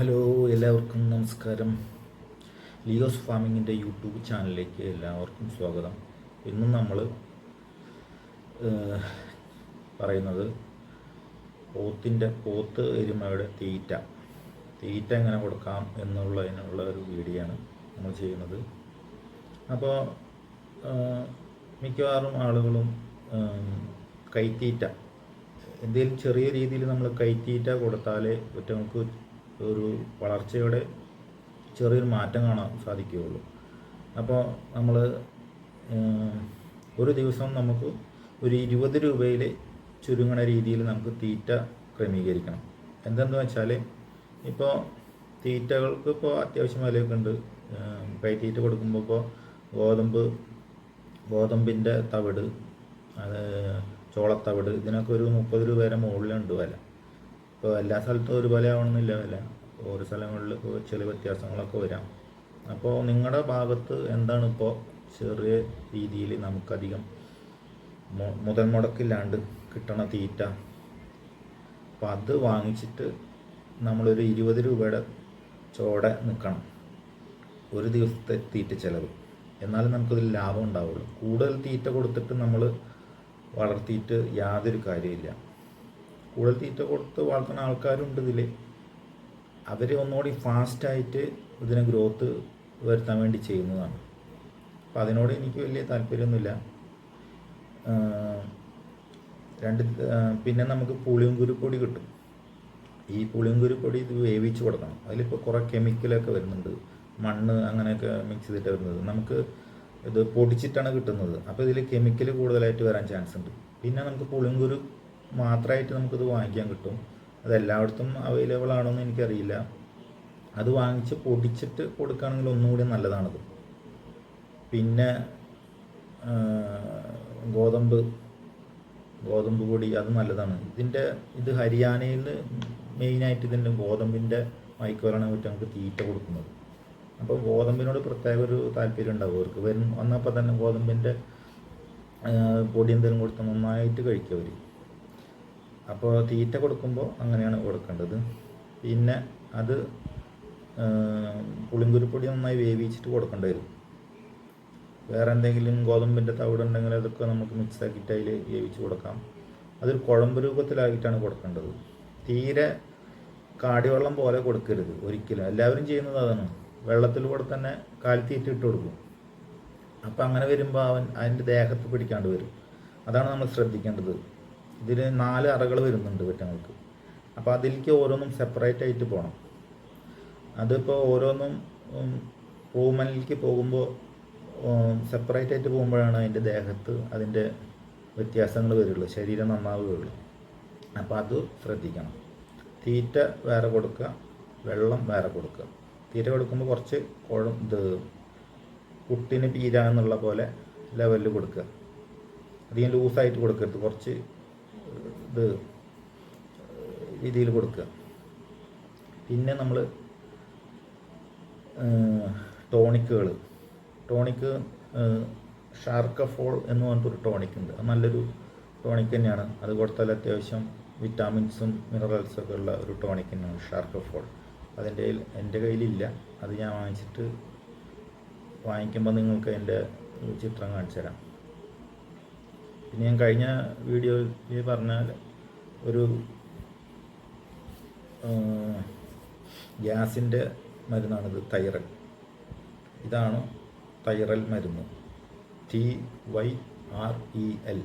Hello, എല്ലാവർക്കും നമസ്കാരം. Leo's ഫാമിങ്ങിൻ്റെ YouTube ചാനലിലേക്ക് എല്ലാവർക്കും സ്വാഗതം. ഇന്നും നമ്മൾ പറയുന്നത് പോത്ത് എരുമയുടെ തീറ്റ എങ്ങനെ കൊടുക്കാം എന്നുള്ളതിനുള്ള ഒരു വീഡിയോ ആണ് നമ്മൾ ചെയ്യുന്നത്. അപ്പോൾ മിക്കവാറും ആളുകളും കൈത്തീറ്റ എന്തെങ്കിലും ചെറിയ രീതിയിൽ നമ്മൾ കൈത്തീറ്റ കൊടുത്താലേ ഒറ്റങ്ങൾക്ക് ഒരു വളർച്ചയുടെ ചെറിയൊരു മാറ്റം കാണാൻ സാധിക്കുകയുള്ളൂ. അപ്പോൾ നമ്മൾ ഒരു ദിവസം നമുക്ക് ഒരു 20 രൂപയിൽ ചുരുങ്ങണ രീതിയിൽ നമുക്ക് തീറ്റ ക്രമീകരിക്കണം. എന്തെന്ന് വെച്ചാൽ ഇപ്പോൾ തീറ്റകൾക്ക് ഇപ്പോൾ അത്യാവശ്യം വിലയൊക്കെ ഉണ്ട്. കൈത്തീറ്റ കൊടുക്കുമ്പോൾ ഇപ്പോൾ ഗോതമ്പിൻ്റെ തവിട്, അത് ചോളത്തവിട്, ഇതിനൊക്കെ ഒരു 30 രൂപ വരെ മുകളിലുണ്ട് വില. ഇപ്പോൾ എല്ലാ സ്ഥലത്തും ഒരു വില ആവണമെന്നില്ല വില, ഓരോ സ്ഥലങ്ങളിൽ ചില വ്യത്യാസങ്ങളൊക്കെ വരാം. അപ്പോൾ നിങ്ങളുടെ ഭാഗത്ത് എന്താണ് ഇപ്പോൾ ചെറിയ രീതിയിൽ നമുക്കധികം മുതൽ മുടക്കില്ലാണ്ട് കിട്ടണ തീറ്റ, അപ്പോൾ അത് വാങ്ങിച്ചിട്ട് നമ്മളൊരു 20 രൂപയുടെ ചോടെ നിൽക്കണം ഒരു ദിവസത്തെ തീറ്റ ചിലവ്. എന്നാലും നമുക്കതിൽ ലാഭം ഉണ്ടാവുള്ളൂ. കൂടുതൽ തീറ്റ കൊടുത്തിട്ട് നമ്മൾ വളർത്തിയിട്ട് യാതൊരു കാര്യമില്ല. കൂടുതൽ തീറ്റ കൊടുത്ത് വളർത്തുന്ന ആൾക്കാരുണ്ട് ഇതിൽ. അവർ ഒന്നുകൂടി ഫാസ്റ്റായിട്ട് ഇതിനെ ഗ്രോത്ത് വരുത്താൻ വേണ്ടി ചെയ്യുന്നതാണ്. അപ്പോൾ അതിനോട് എനിക്ക് വലിയ താല്പര്യമൊന്നുമില്ല. പിന്നെ നമുക്ക് പുളിയങ്കുരുപ്പൊടി കിട്ടും. ഈ പുളിയങ്കുരുപ്പൊടി ഇത് വേവിച്ച് കൊടുക്കണം. അതിലിപ്പോൾ കുറേ കെമിക്കലൊക്കെ വരുന്നുണ്ട്, മണ്ണ് അങ്ങനെയൊക്കെ മിക്സ് ചെയ്തിട്ട് വരുന്നത്. നമുക്ക് ഇത് പൊടിച്ചിട്ടാണ് കിട്ടുന്നത്. അപ്പോൾ ഇതിൽ കെമിക്കൽ കൂടുതലായിട്ട് വരാൻ ചാൻസ് ഉണ്ട്. പിന്നെ നമുക്ക് പുളിയങ്കുരു മാത്രമായിട്ട് നമുക്കിത് വാങ്ങിക്കാൻ കിട്ടും. അത് എല്ലായിടത്തും അവൈലബിൾ ആണോയെന്ന് എനിക്കറിയില്ല. അത് വാങ്ങിച്ച് പൊടിച്ചിട്ട് കൊടുക്കുകയാണെങ്കിൽ ഒന്നുകൂടി നല്ലതാണത്. പിന്നെ ഗോതമ്പ് പൊടി, അത് നല്ലതാണ്. ഇത് ഹരിയാനയിൽ മെയിനായിട്ട് ഇതിൻ്റെ ഗോതമ്പിൻ്റെ മൈക്കോലാണ് പറ്റി നമുക്ക് തീറ്റ കൊടുക്കുന്നത്. അപ്പോൾ ഗോതമ്പിനോട് പ്രത്യേക ഒരു താല്പര്യം ഉണ്ടാവും അവർക്ക്. വന്നപ്പോൾ തന്നെ ഗോതമ്പിൻ്റെ പൊടി എന്തെങ്കിലും കൊടുത്ത് നന്നായിട്ട് കഴിക്കും അവർ. അപ്പോൾ തീറ്റ കൊടുക്കുമ്പോൾ അങ്ങനെയാണ് കൊടുക്കേണ്ടത്. പിന്നെ അത് പുളിങ്കുരുപ്പൊടി നന്നായി വേവിച്ചിട്ട് കൊടുക്കേണ്ടി വരും. വേറെ എന്തെങ്കിലും ഗോതമ്പിൻ്റെ തവിടുണ്ടെങ്കിൽ അതൊക്കെ നമുക്ക് മിക്സ് ആക്കിയിട്ട് അതിൽ വേവിച്ച് കൊടുക്കാം. അതൊരു കുഴമ്പ് രൂപത്തിലാക്കിയിട്ടാണ് കൊടുക്കേണ്ടത്. തീരെ കാടിവെള്ളം പോലെ കൊടുക്കരുത് ഒരിക്കലും. എല്ലാവരും ചെയ്യുന്നത് അതാണ്. വെള്ളത്തിലൂടെ തന്നെ കാലിത്തീറ്റ ഇട്ട് കൊടുക്കും. അപ്പോൾ അങ്ങനെ വരുമ്പോൾ അതിൻ്റെ ദേഹത്ത് പിടിക്കാണ്ട് വരും. അതാണ് നമ്മൾ ശ്രദ്ധിക്കേണ്ടത്. ഇതിൽ 4 അറകൾ വരുന്നുണ്ട് വെറ്റങ്ങൾക്ക്. അപ്പോൾ അതിലേക്ക് ഓരോന്നും സെപ്പറേറ്റ് ആയിട്ട് പോകണം. അതിപ്പോൾ ഓരോന്നും റൂമനിലേക്ക് പോകുമ്പോൾ സെപ്പറേറ്റ് ആയിട്ട് പോകുമ്പോഴാണ് അതിൻ്റെ ദേഹത്ത് അതിൻ്റെ വ്യത്യാസങ്ങൾ വരുള്ളൂ, ശരീരം നന്നാവുകയുള്ളൂ. അപ്പോൾ അത് ശ്രദ്ധിക്കണം. തീറ്റ വേറെ കൊടുക്കുക, വെള്ളം വേറെ കൊടുക്കുക. തീറ്റ കൊടുക്കുമ്പോൾ കുറച്ച് കുട്ടിന് പീരാന്നുള്ള പോലെ ലെവലിൽ കൊടുക്കുക. അധികം ലൂസായിട്ട് കൊടുക്കരുത്, കുറച്ച് രീതിയിൽ കൊടുക്കുക. പിന്നെ നമ്മൾ ടോണിക്ക് ഷാർക്കഫോൾ എന്ന് പറഞ്ഞിട്ടൊരു ടോണിക് ഉണ്ട്. അത് നല്ലൊരു ടോണിക് തന്നെയാണ്. അത് കൊടുത്താൽ അത്യാവശ്യം വിറ്റാമിൻസും മിനറൽസൊക്കെ ഉള്ള ഒരു ടോണിക് തന്നെയാണ് ഷാർക്കഫോൾ. എൻ്റെ കയ്യിലില്ല. അത് ഞാൻ വാങ്ങിക്കുമ്പോൾ നിങ്ങൾക്ക് അതിൻ്റെ ചിത്രം കാണിച്ചു തരാം. പിന്നെ ഞാൻ കഴിഞ്ഞ വീഡിയോയിൽ പറഞ്ഞാൽ ഒരു ഗ്യാസിൻ്റെ മരുന്നാണിത്, തൈറൽ. ഇതാണ് തൈറൽ മരുന്ന്, TYREL.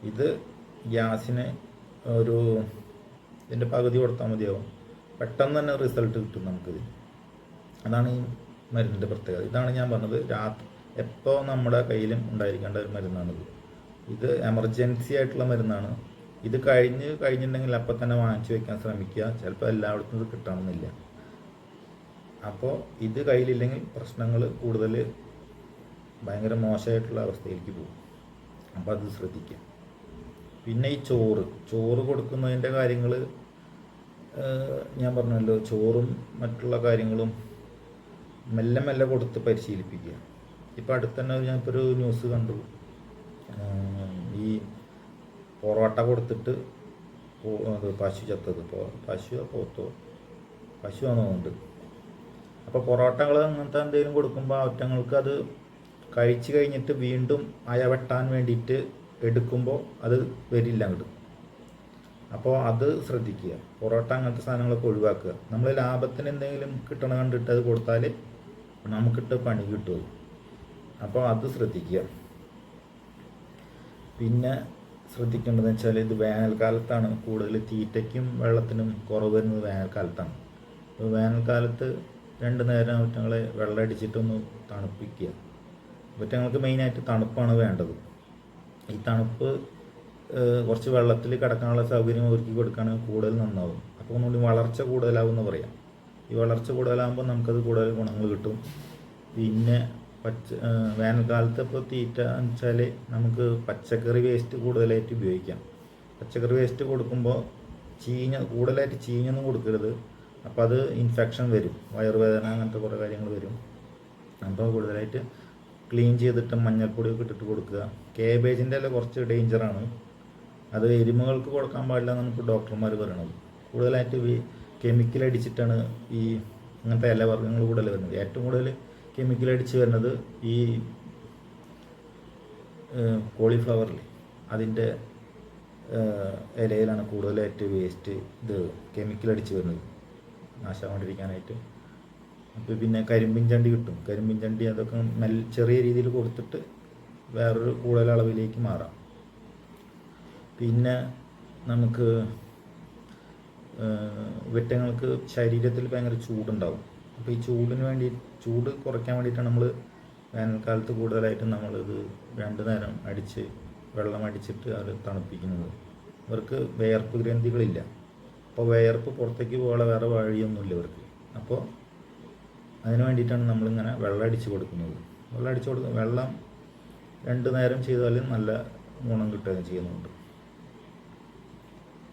ഇത് ഗ്യാസിന് ഇതിൻ്റെ പകുതി കൊടുത്താൽ മതിയാവും. പെട്ടെന്ന് തന്നെ റിസൾട്ട് കിട്ടും നമുക്കിത്. അതാണ് ഈ മരുന്നിൻ്റെ പ്രത്യേകത. ഇതാണ് ഞാൻ പറഞ്ഞത്, എപ്പോൾ നമ്മുടെ കയ്യിലും ഉണ്ടായിരിക്കേണ്ട ഒരു മരുന്നാണിത്. ഇത് എമർജൻസി ആയിട്ടുള്ള മരുന്നാണ്. ഇത് കഴിഞ്ഞിട്ടുണ്ടെങ്കിൽ അപ്പം തന്നെ വാങ്ങിച്ചു വയ്ക്കാൻ ശ്രമിക്കുക. ചിലപ്പോൾ എല്ലായിടത്തും ഇത് കിട്ടണമെന്നില്ല. അപ്പോൾ ഇത് കയ്യിലില്ലെങ്കിൽ പ്രശ്നങ്ങൾ കൂടുതൽ ഭയങ്കര മോശമായിട്ടുള്ള അവസ്ഥയിലേക്ക് പോകും. അപ്പോൾ അത് ശ്രദ്ധിക്കുക. പിന്നെ ഈ ചോറ് കൊടുക്കുന്നതിൻ്റെ കാര്യങ്ങൾ ഞാൻ പറഞ്ഞല്ലോ. ചോറും മറ്റുള്ള കാര്യങ്ങളും മെല്ലെ കൊടുത്ത് പരിശീലിപ്പിക്കുക. ഇപ്പോൾ അടുത്തന്നെ ഞാനിപ്പോൾ ഒരു ന്യൂസ് കണ്ടു. ഈ പൊറോട്ട കൊടുത്തിട്ട് അത് പശു ചത്തത്, പശുവോ പോത്തോ പശുവാണെന്നുണ്ട്. അപ്പോൾ പൊറോട്ടകൾ അങ്ങനത്തെ എന്തെങ്കിലും കൊടുക്കുമ്പോൾ അവറ്റങ്ങൾക്ക് അത് കഴിച്ച് കഴിഞ്ഞിട്ട് വീണ്ടും അയ വെട്ടാൻ വേണ്ടിയിട്ട് എടുക്കുമ്പോൾ അത് വരില്ല അങ്ങോട്ട്. അപ്പോൾ അത് ശ്രദ്ധിക്കുക. പൊറോട്ട അങ്ങനത്തെ സാധനങ്ങളൊക്കെ ഒഴിവാക്കുക. നമ്മൾ ലാഭത്തിന് എന്തെങ്കിലും കിട്ടണ കണ്ടിട്ട് അത് കൊടുത്താൽ നമുക്കിട്ട് പണി കിട്ടും. അപ്പോൾ അത് ശ്രദ്ധിക്കുക. പിന്നെ ശ്രദ്ധിക്കേണ്ടതെന്ന് വെച്ചാൽ ഇത് വേനൽക്കാലത്താണ് കൂടുതൽ തീറ്റയ്ക്കും വെള്ളത്തിനും കുറവ് വരുന്നത്. വേനൽക്കാലത്താണ്. അപ്പോൾ വേനൽക്കാലത്ത് 2 നേരം അവറ്റങ്ങളെ വെള്ളം അടിച്ചിട്ടൊന്ന് തണുപ്പിക്കുക. അവറ്റങ്ങൾക്ക് മെയിനായിട്ട് തണുപ്പാണ് വേണ്ടത്. ഈ തണുപ്പ് കുറച്ച് വെള്ളത്തിൽ കിടക്കാനുള്ള സൗകര്യം ഒരുക്കി കൊടുക്കുകയാണെങ്കിൽ കൂടുതൽ നന്നാവും. അപ്പോൾ ഒന്നുകൂടി വളർച്ച കൂടുതലാവും എന്ന് പറയാം. ഈ വളർച്ച കൂടുതലാകുമ്പോൾ നമുക്കത് കൂടുതൽ ഗുണങ്ങൾ കിട്ടും. പിന്നെ വേനൽക്കാലത്ത് ഇപ്പോൾ തീറ്റ എന്ന് വെച്ചാൽ നമുക്ക് പച്ചക്കറി വേസ്റ്റ് കൂടുതലായിട്ട് ഉപയോഗിക്കാം. പച്ചക്കറി വേസ്റ്റ് കൊടുക്കുമ്പോൾ കൂടുതലായിട്ട് ചീഞ്ഞൊന്നും കൊടുക്കരുത്. അപ്പോൾ അത് ഇൻഫെക്ഷൻ വരും, വയറുവേദന അങ്ങനത്തെ കുറേ കാര്യങ്ങൾ വരും. അപ്പോൾ കൂടുതലായിട്ട് ക്ലീൻ ചെയ്തിട്ട് മഞ്ഞൾപ്പൊടിയൊക്കെ ഇട്ടിട്ട് കൊടുക്കുക. കേബേജിൻ്റെ എല്ലാം കുറച്ച് ഡേഞ്ചറാണ്. അത് എരുമകൾക്ക് കൊടുക്കാൻ പാടില്ല എന്നാണ് ഇപ്പോൾ ഡോക്ടർമാർ പറയണത്. കൂടുതലായിട്ട് കെമിക്കൽ അടിച്ചിട്ടാണ് ഈ അങ്ങനത്തെ ഇലവർഗ്ഗങ്ങൾ കൂടുതൽ വരുന്നത്. ഏറ്റവും കൂടുതൽ കെമിക്കൽ അടിച്ച് വരുന്നത് ഈ കോളിഫ്ലവറിൽ അതിൻ്റെ ഇലയിലാണ് കൂടുതലായിട്ട് വേസ്റ്റ് ഇത് കെമിക്കൽ അടിച്ച് വരുന്നത് നാശമാണ്ടിരിക്കാനായിട്ട്. അപ്പോൾ പിന്നെ കരിമ്പിൻ ചണ്ടി കിട്ടും. കരിമ്പിൻ ചണ്ടി അതൊക്കെ ചെറിയ രീതിയിൽ കൊടുത്തിട്ട് വേറൊരു കൂടുതൽ അളവിലേക്ക് മാറാം. പിന്നെ നമുക്ക് വെറ്റങ്ങൾക്ക് ശരീരത്തിൽ ഭയങ്കര ചൂടുണ്ടാവും. അപ്പോൾ ഈ ചൂട് കുറയ്ക്കാൻ വേണ്ടിയിട്ടാണ് നമ്മൾ വേനൽക്കാലത്ത് കൂടുതലായിട്ടും നമ്മളിത് 2 നേരം വെള്ളം അടിച്ചിട്ട് അത് തണുപ്പിക്കുന്നത്. ഇവർക്ക് വിയർപ്പ് ഗ്രന്ഥികളില്ല. അപ്പോൾ വിയർപ്പ് പുറത്തേക്ക് പോകാനുള്ള വേറെ വഴിയൊന്നുമില്ല ഇവർക്ക്. അപ്പോൾ അതിന് വേണ്ടിയിട്ടാണ് നമ്മളിങ്ങനെ വെള്ളം അടിച്ച് കൊടുക്കുന്നത്. വെള്ളം 2 നേരം ചെയ്താലും നല്ല ഗുണം കിട്ടുകയും ചെയ്യുന്നുണ്ട്.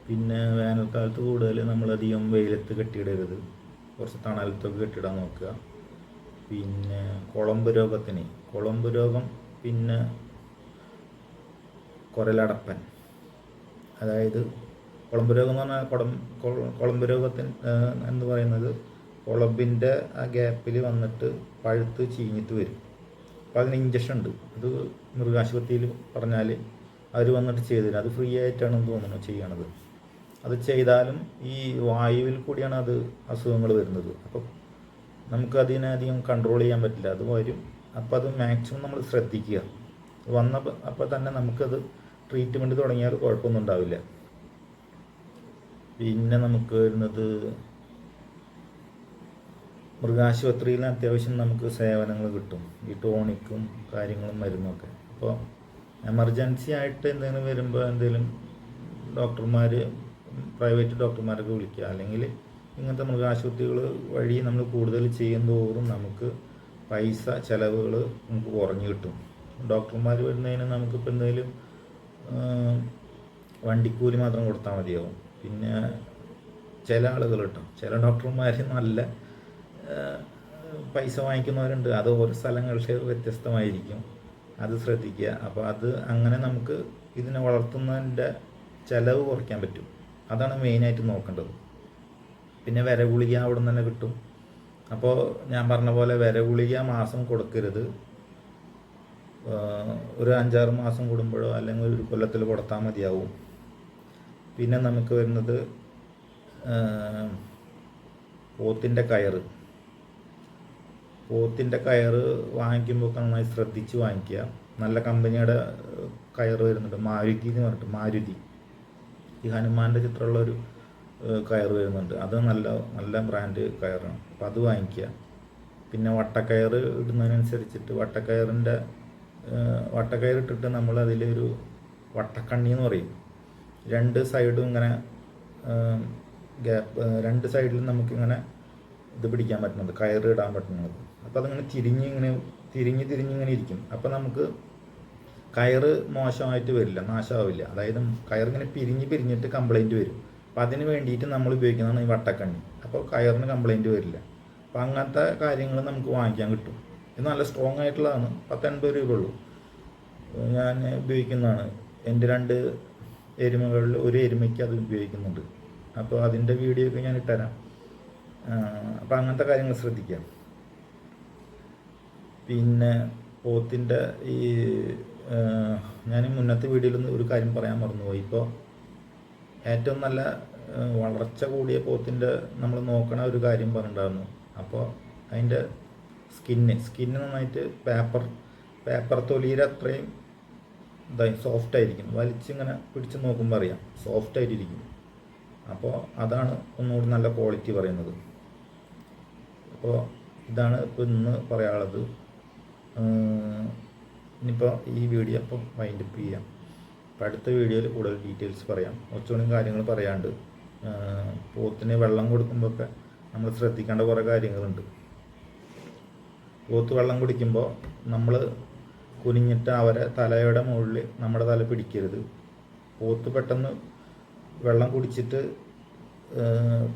പിന്നെ വേനൽക്കാലത്ത് കൂടുതൽ നമ്മളധികം വെയിലത്ത് കെട്ടിയിടരുത്. കുറച്ച് തണലത്തൊക്കെ കെട്ടിടാൻ നോക്കുക. പിന്നെ കുളമ്പ് രോഗം, പിന്നെ കുരലടപ്പൻ, അതായത് കുളമ്പ് രോഗം എന്ന് പറഞ്ഞാൽ കുളമ്പ് രോഗത്തിന് എന്ന് പറയുന്നത് കുളമ്പിൻ്റെ ആ ഗ്യാപ്പിൽ വന്നിട്ട് പഴുത്ത് ചീഞ്ഞിട്ട് വരും. അപ്പോൾ അതിന് ഇഞ്ചക്ഷൻ ഉണ്ട്. അത് മൃഗാശുപത്രിയിൽ പറഞ്ഞാൽ അവർ വന്നിട്ട് ചെയ്തു തരും. അത് ഫ്രീ ആയിട്ടാണെന്ന് തോന്നുന്നു ചെയ്യണത്. അത് ചെയ്താലും ഈ വായുവിൽ കൂടിയാണ് അത് അസുഖങ്ങൾ വരുന്നത്. അപ്പോൾ നമുക്കതിനധികം കൺട്രോൾ ചെയ്യാൻ പറ്റില്ല, അത് വരും. അപ്പോൾ അത് മാക്സിമം നമ്മൾ ശ്രദ്ധിക്കുക. അപ്പോൾ തന്നെ നമുക്കത് ട്രീറ്റ്മെൻറ്റ് തുടങ്ങിയാൽ കുഴപ്പമൊന്നും ഉണ്ടാവില്ല. പിന്നെ നമുക്ക് വരുന്നത് മൃഗാശുപത്രിയിൽ അത്യാവശ്യം നമുക്ക് സേവനങ്ങൾ കിട്ടും. ഈ ടോണിക്കും കാര്യങ്ങളും മരുന്നൊക്കെ. അപ്പോൾ എമർജൻസി ആയിട്ട് എന്തെങ്കിലും വരുമ്പോൾ പ്രൈവറ്റ് ഡോക്ടർമാരൊക്കെ വിളിക്കുക. അല്ലെങ്കിൽ ഇങ്ങനത്തെ മൃഗാശുപത്രികൾ വഴി നമ്മൾ കൂടുതൽ ചെയ്യുന്തോറും നമുക്ക് പൈസ ചിലവുകൾ നമുക്ക് കുറഞ്ഞു കിട്ടും. ഡോക്ടർമാർ വരുന്നതിന് നമുക്കിപ്പോൾ എന്തെങ്കിലും വണ്ടിക്കൂലി മാത്രം കൊടുത്താൽ മതിയാവും. പിന്നെ ചില ആളുകൾ ചില ഡോക്ടർമാർ നല്ല പൈസ വാങ്ങിക്കുന്നവരുണ്ട്. അത് ഓരോ സ്ഥലങ്ങളിൽ വ്യത്യസ്തമായിരിക്കും. അത് ശ്രദ്ധിക്കുക. അപ്പോൾ അങ്ങനെ നമുക്ക് ഇതിനെ വളർത്തുന്നതിൻ്റെ ചിലവ് കുറയ്ക്കാൻ പറ്റും. അതാണ് മെയിനായിട്ട് നോക്കേണ്ടത്. പിന്നെ വിരഗുളിക അവിടെ നിന്ന് തന്നെ കിട്ടും. അപ്പോൾ ഞാൻ പറഞ്ഞ പോലെ വിരഗുളിക മാസം കൊടുക്കരുത്. ഒരു 5-6 മാസം കൂടുമ്പോഴോ അല്ലെങ്കിൽ ഒരു കൊല്ലത്തിൽ കൊടുത്താൽ മതിയാവും. പിന്നെ നമുക്ക് വരുന്നത് പോത്തിൻ്റെ കയറ് വാങ്ങിക്കുമ്പോൾ നന്നായി ശ്രദ്ധിച്ച് വാങ്ങിക്കുക. നല്ല കമ്പനിയുടെ കയറ് വരുന്നുണ്ട്. മാരുതി എന്ന് പറഞ്ഞിട്ട്, മാരുതി ഈ ഹനുമാൻ്റെ ചിത്രമുള്ളൊരു കയറ് വരുന്നുണ്ട്. അത് നല്ല ബ്രാൻഡ് കയറാണ്. അപ്പോൾ അത് വാങ്ങിക്കുക. പിന്നെ വട്ടക്കയർ ഇടുന്നതിനനുസരിച്ചിട്ട് വട്ടക്കയറിട്ടിട്ട് നമ്മൾ അതിലൊരു വട്ടക്കണ്ണി എന്ന് പറയും. 2 സൈഡും ഇങ്ങനെ ഗ്യാപ്പ്, 2 സൈഡിലും നമുക്കിങ്ങനെ ഇത് പിടിക്കാൻ പറ്റുന്നത്, കയറ് ഇടാൻ പറ്റുന്നത്. അപ്പോൾ അതിങ്ങനെ തിരിഞ്ഞിങ്ങനെ ഇരിക്കും. അപ്പോൾ നമുക്ക് കയറ് മോശമായിട്ട് വരില്ല, നാശമാവില്ല. അതായത് കയറിങ്ങനെ പിരിഞ്ഞിട്ട് കംപ്ലൈൻറ്റ് വരും. അപ്പോൾ അതിന് വേണ്ടിയിട്ട് നമ്മൾ ഉപയോഗിക്കുന്നതാണ് ഈ വട്ടക്കണ്ണി. അപ്പോൾ കയറിന് കംപ്ലൈൻറ്റ് വരില്ല. അപ്പോൾ അങ്ങനത്തെ കാര്യങ്ങൾ നമുക്ക് വാങ്ങിക്കാൻ കിട്ടും. ഇത് നല്ല സ്ട്രോങ് ആയിട്ടുള്ളതാണ്. 10-80 രൂപ ഉള്ളൂ. ഞാൻ ഉപയോഗിക്കുന്നതാണ്. എൻ്റെ 2 എരുമകളിൽ ഒരു എരുമയ്ക്ക് അത് ഉപയോഗിക്കുന്നുണ്ട്. അപ്പോൾ അതിൻ്റെ വീഡിയോ ഒക്കെ ഞാൻ ഇട്ടുതരാം. അപ്പോൾ അങ്ങനത്തെ കാര്യങ്ങൾ ശ്രദ്ധിക്കുക. പിന്നെ പോത്തിൻ്റെ ഈ ഞാൻ മുന്നത്തെ വീഡിയോയിൽ ഒരു കാര്യം പറയാൻ മറന്നുപോയി. ഇപ്പോൾ ഏറ്റവും നല്ല വളർച്ച കൂടിയ പോത്തിൻ്റെ നമ്മൾ നോക്കണ ഒരു കാര്യം പറഞ്ഞിട്ടുണ്ടായിരുന്നു. അപ്പോൾ അതിൻ്റെ സ്കിന്ന് നന്നായിട്ട് പേപ്പർ തൊലിയുടെ അത്രയും സോഫ്റ്റായിരിക്കും. വലിച്ചിങ്ങനെ പിടിച്ച് നോക്കുമ്പോൾ അറിയാം സോഫ്റ്റായിട്ടിരിക്കും. അപ്പോൾ അതാണ് ഒന്നുകൂടി നല്ല ക്വാളിറ്റി പറയുന്നത്. അപ്പോൾ ഇതാണ് ഇപ്പോൾ ഇന്ന് പറയാനുള്ളത്. ഇനിയിപ്പോൾ ഈ വീഡിയോ അപ്പം വൈൻഡപ്പ് ചെയ്യാം. അപ്പോൾ അടുത്ത വീഡിയോയിൽ കൂടുതൽ ഡീറ്റെയിൽസ് പറയാം. കുറച്ചുകൂടി കാര്യങ്ങൾ പറയാണ്ട്. പോത്തിന് വെള്ളം കൊടുക്കുമ്പോഴൊക്കെ നമ്മൾ ശ്രദ്ധിക്കേണ്ട കുറേ കാര്യങ്ങളുണ്ട്. പോത്ത് വെള്ളം കുടിക്കുമ്പോൾ നമ്മൾ കുനിഞ്ഞിട്ട് അവരെ തലയുടെ മുകളിൽ നമ്മുടെ തല പിടിക്കരുത്. പോത്ത് പെട്ടെന്ന് വെള്ളം കുടിച്ചിട്ട്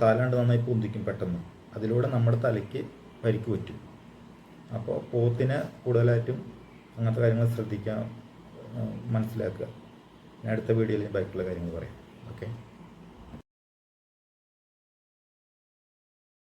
തലണ്ട് നന്നായി പൊന്തിക്കും പെട്ടെന്ന്. അതിലൂടെ നമ്മുടെ തലയ്ക്ക് പരിക്ക് പറ്റും. അപ്പോൾ പോത്തിനെ കൂടുതലായിട്ടും അങ്ങനത്തെ കാര്യങ്ങൾ ശ്രദ്ധിക്കാൻ മനസ്സിലാക്കുക. ഞാൻ അടുത്ത വീഡിയോയിൽ ബാക്കിയുള്ള കാര്യങ്ങൾ പറയാം. ഓക്കെ.